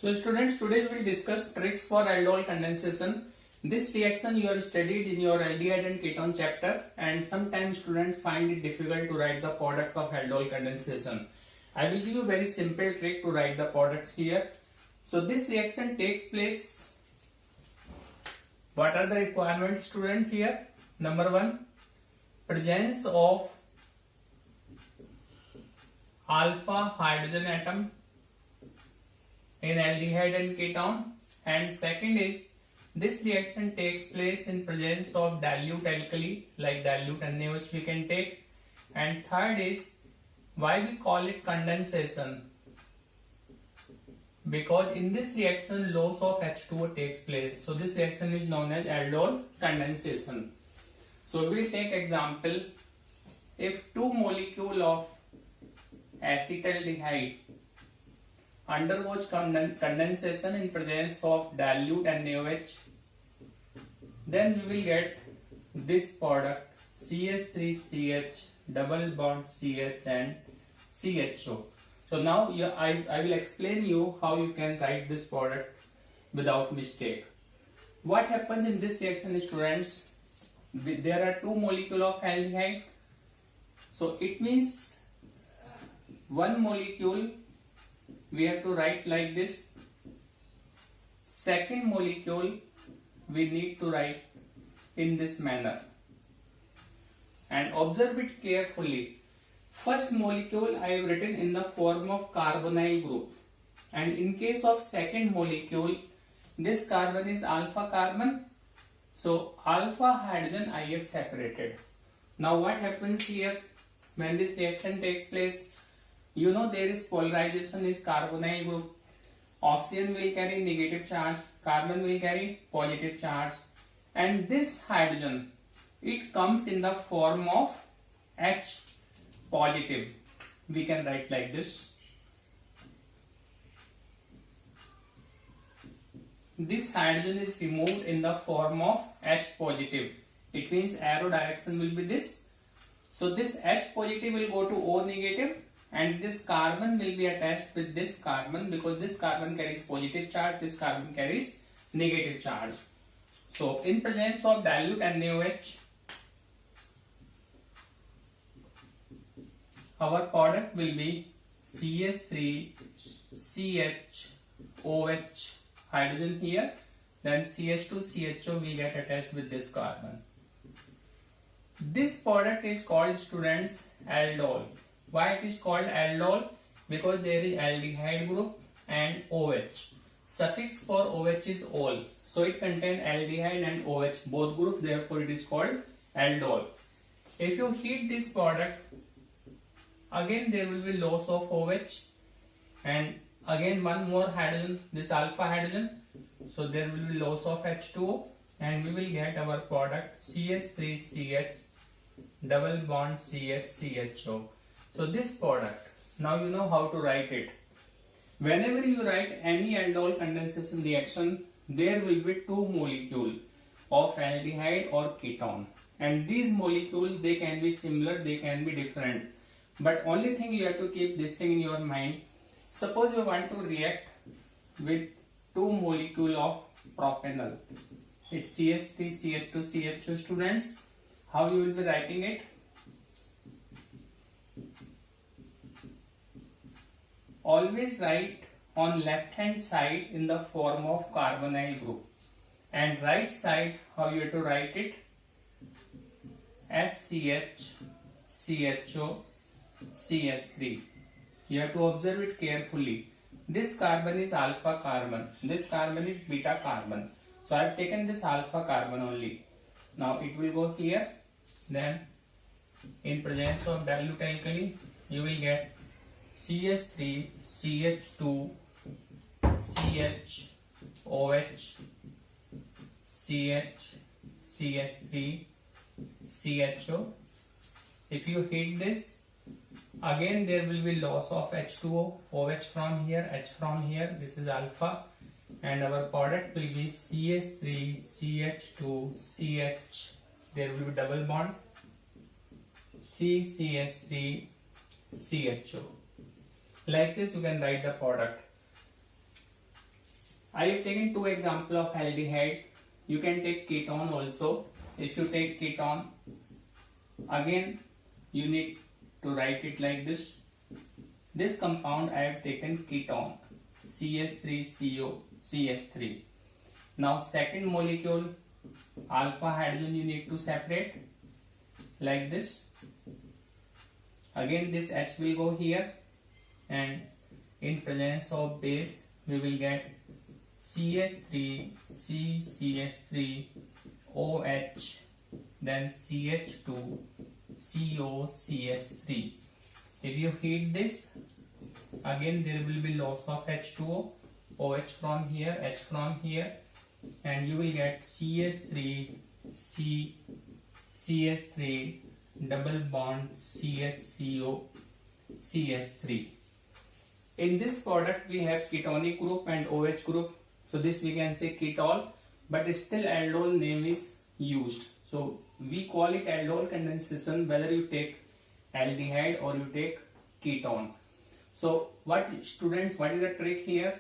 So students, today we will discuss tricks for aldol condensation. This reaction you have studied in your aldehyde and ketone chapter, and sometimes students find it difficult to write the product of aldol condensation. I will give you a very simple trick to write the products here. So this reaction takes place. What are the requirements, student, here? Number one, presence of alpha hydrogen atom in aldehyde and ketone, and second is this reaction takes place in presence of dilute alkali like dilute NaOH we can take, and third is why we call it condensation, because in this reaction loss of H2O takes place. So this reaction is known as aldol condensation. So we will take example. If two molecule of acetaldehyde undergoes condensation in presence of dilute NaOH, then we will get this product CH3CH double bond CH and CHO. So now I will explain you how you can write this product without mistake. What happens in this reaction, students? There are two molecules of aldehyde. So it means one molecule we have to write like this. Second molecule we need to write in this manner. And observe it carefully. First molecule I have written in the form of carbonyl group. And in case of second molecule, this carbon is alpha carbon. So alpha hydrogen I have separated. Now what happens here when this reaction takes place? You know there is polarization is carbonyl group. Oxygen will carry negative charge, carbon will carry positive charge, and this hydrogen, it comes in the form of H positive. We can write like this. This hydrogen is removed in the form of H positive. It means arrow direction will be this. So this H positive will go to O negative, and this carbon will be attached with this carbon because this carbon carries positive charge, this carbon carries negative charge. So in presence of dilute NaOH, our product will be CH3CHOH hydrogen here, then CH2CHO will get attached with this carbon. This product is called, students, aldol. Why it is called aldol? Because there is aldehyde group and OH. Suffix for OH is ol. So it contains aldehyde and OH both groups, therefore it is called aldol. If you heat this product, again there will be loss of OH, and again one more hydrogen, this alpha hydrogen. So there will be loss of H2O, and we will get our product CH3CH double bond CH-CHO. So this product, now you know how to write it. Whenever you write any aldol condensation reaction, there will be two molecules of aldehyde or ketone, and these molecules, they can be similar, they can be different, but only thing you have to keep this thing in your mind. Suppose you want to react with two molecules of propanol. It's CH3CH2CHO, students. How you will be writing it? Always write on left hand side in the form of carbonyl group, and right side how you have to write it? SCH-CHO-CH3. You have to observe it carefully. This carbon is alpha carbon, this carbon is beta carbon. So I have taken this alpha carbon only. Now it will go here. Then in presence of dilute alkali, you will get CH3, CH2, CHOH, CH, CH3, CHO. If you heat this, again there will be loss of H2O, OH from here, H from here. This is alpha, and our product will be CH3, CH2, CH. There will be double bond CCH3, CHO. Like this you can write the product. I have taken two examples of aldehyde. You can take ketone also. If you take ketone, again you need to write it like this. This compound I have taken ketone, CH3CO, CH3. Now second molecule, alpha hydrogen, you need to separate like this. Again this H will go here, and in presence of base we will get CH3, CCH3, OH, then CH2, CO, CH3. If you heat this, again there will be loss of H2O, OH from here, H from here, and you will get CH3, CH3, double bond CHCO, CH3. In this product we have ketonic group and OH group, so this we can say ketol, but still aldol name is used. So we call it aldol condensation whether you take aldehyde or you take ketone. So what is the trick here?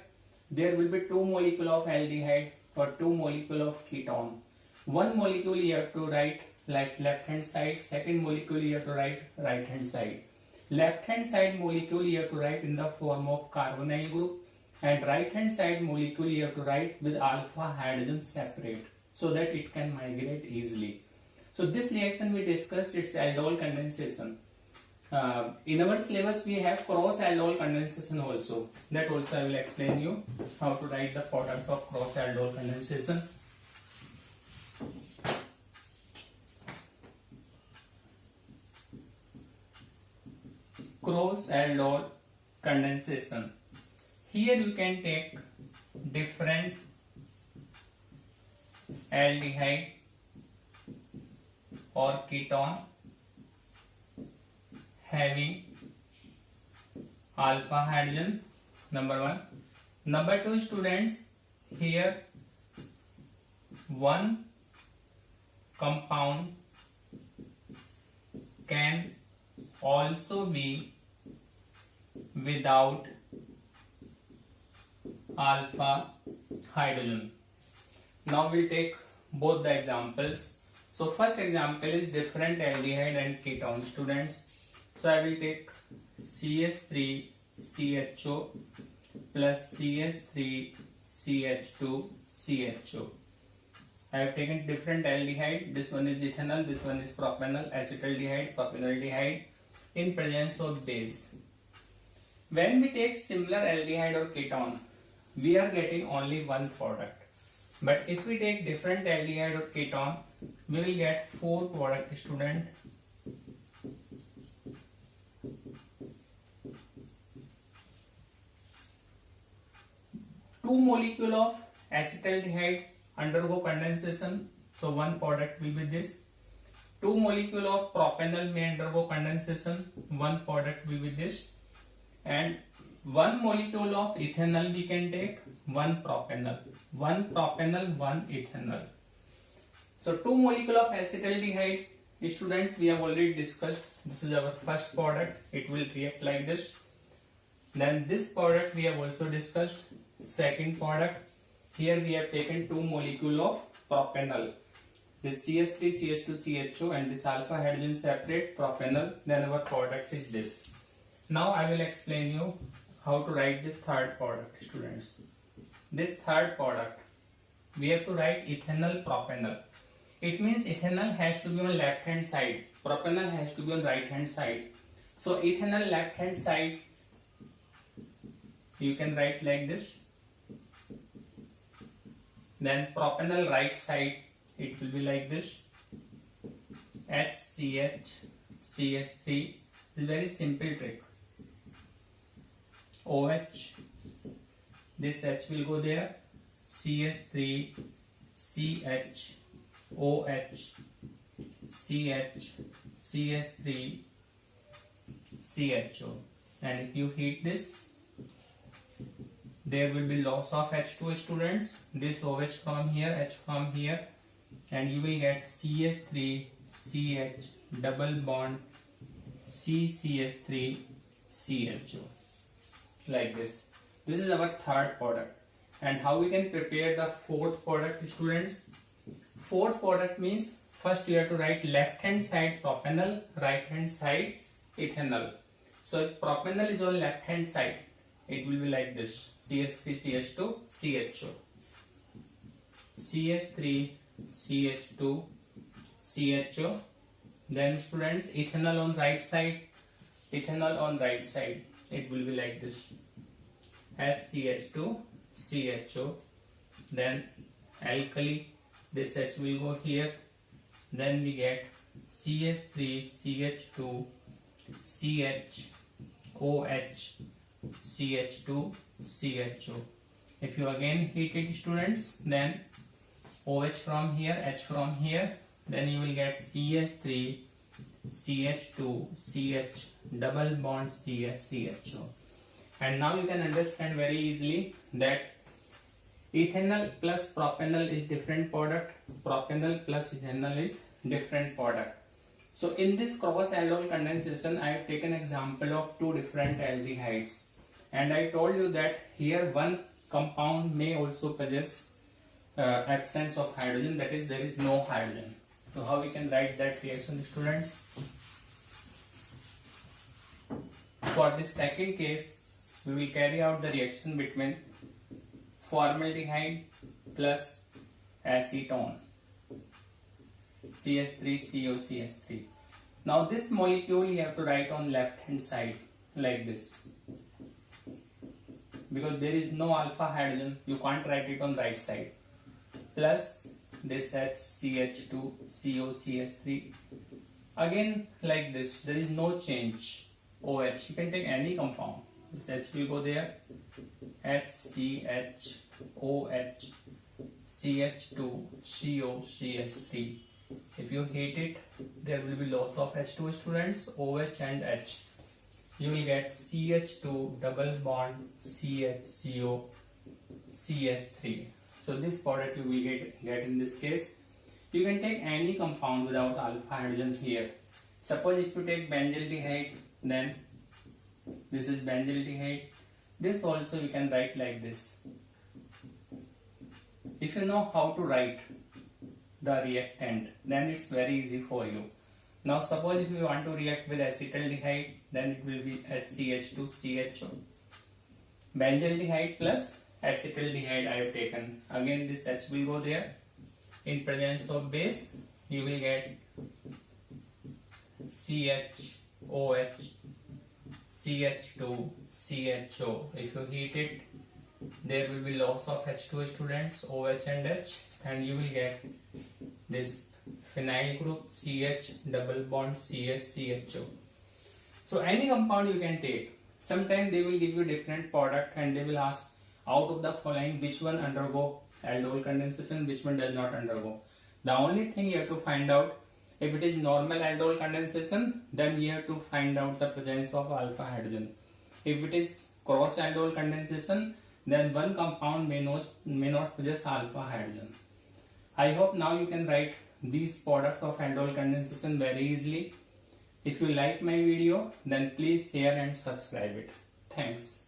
There will be two molecule of aldehyde or two molecule of ketone. One molecule you have to write like left hand side, second molecule you have to write right hand side. Left hand side molecule you have to write in the form of carbonyl group, and right hand side molecule you have to write with alpha hydrogen separate so that it can migrate easily. So this reaction we discussed, it's aldol condensation. In our syllabus we have cross aldol condensation also. That also I will explain you how to write the product of cross aldol condensation. Cross aldol condensation. Here you can take different aldehyde or ketone having alpha hydrogen, number one. Number two, students, here one compound can also be without alpha hydrogen. Now we'll take both the examples. So first example is different aldehyde and ketone, students. So I will take CH3CHO plus CH3CH2CHO. I have taken different aldehyde. This one is ethanol, this one is propanol, acetaldehyde, propanaldehyde in presence of base. When we take similar aldehyde or ketone, we are getting only one product. But if we take different aldehyde or ketone, we will get four product, student. Two molecule of acetaldehyde undergo condensation, so one product will be this. Two molecule of propanol may undergo condensation, one product will be this. And one molecule of ethanol we can take, one propanol, one ethanol. So two molecule of acetaldehyde, students, we have already discussed. This is our first product, it will react like this. Then this product we have also discussed. Second product, here we have taken two molecule of propanol, this CH3 CH2 CHO and this alpha hydrogen separate propanol. Then our product is this. Now I will explain you how to write this third product, students. This third product we have to write ethanol propanol. It means ethanol has to be on left hand side, propanol has to be on right hand side. So ethanol left hand side you can write like this. Then propanol right side, it will be like this. HCH, CH3, this is very simple trick. OH, this H will go there. CH3, CH, OH, CH, CH3, CHO. And if you heat this, there will be loss of H2, students. This OH from here, H from here, and you will get CH3, CH, double bond CCH3, CHO. Like this. This is our third product. And how we can prepare the fourth product, students? Fourth product means first you have to write left hand side propanol, right hand side ethanol. So if propanol is on left hand side, it will be like this: CH3CH2 CHO, CH3CH2 CHO. Then students, ethanol on right side, it will be like this: SCH2 CHO. Then alkali, this H will go here. Then we get CH3CH2 CHOH CH2 CHO. If you again heat it, students, then OH from here, H from here, then you will get CH3 CH2 CH double bond CS CHO. And now you can understand very easily that ethanol plus propanol is different product, propanol plus ethanol is different product. So in this cross aldol condensation, I have taken example of two different aldehydes, and I told you that here one compound may also possess absence of hydrogen, that is, there is no hydrogen. So how we can write that reaction, students? For this second case, we will carry out the reaction between formaldehyde plus acetone, CH3COCH3. Now this molecule you have to write on left hand side like this, because there is no alpha hydrogen, you can't write it on right side, plus this HCH2COCH3. Again like this, there is no change. OH, you can take any compound, this H will go there, HCHOH CH2 COCH3. If you heat it, there will be loss of H2, students, OH and H. You will get CH2 double bond CHCO CS3. So this product you will get in this case. You can take any compound without alpha hydrogen here. Suppose if you take benzaldehyde, then this is benzaldehyde. This also you can write like this. If you know how to write the reactant, then it's very easy for you. Now suppose if you want to react with acetaldehyde, then it will be SCH2CHO. Benzaldehyde plus acetaldehyde I have taken. Again this H will go there. In presence of base, you will get CHOH CH2 CHO. If you heat it, there will be loss of H2, students, OH and H, and you will get this phenyl group CH double bond CS CHO. So any compound you can take. Sometimes they will give you different product and they will ask out of the following which one undergo aldol condensation, which one does not undergo. The only thing you have to find out, if it is normal aldol condensation, then you have to find out the presence of alpha hydrogen. If it is cross aldol condensation, then one compound may not possess alpha hydrogen. I hope now you can write these product of aldol condensation very easily. If you like my video, then please share and subscribe it. Thanks.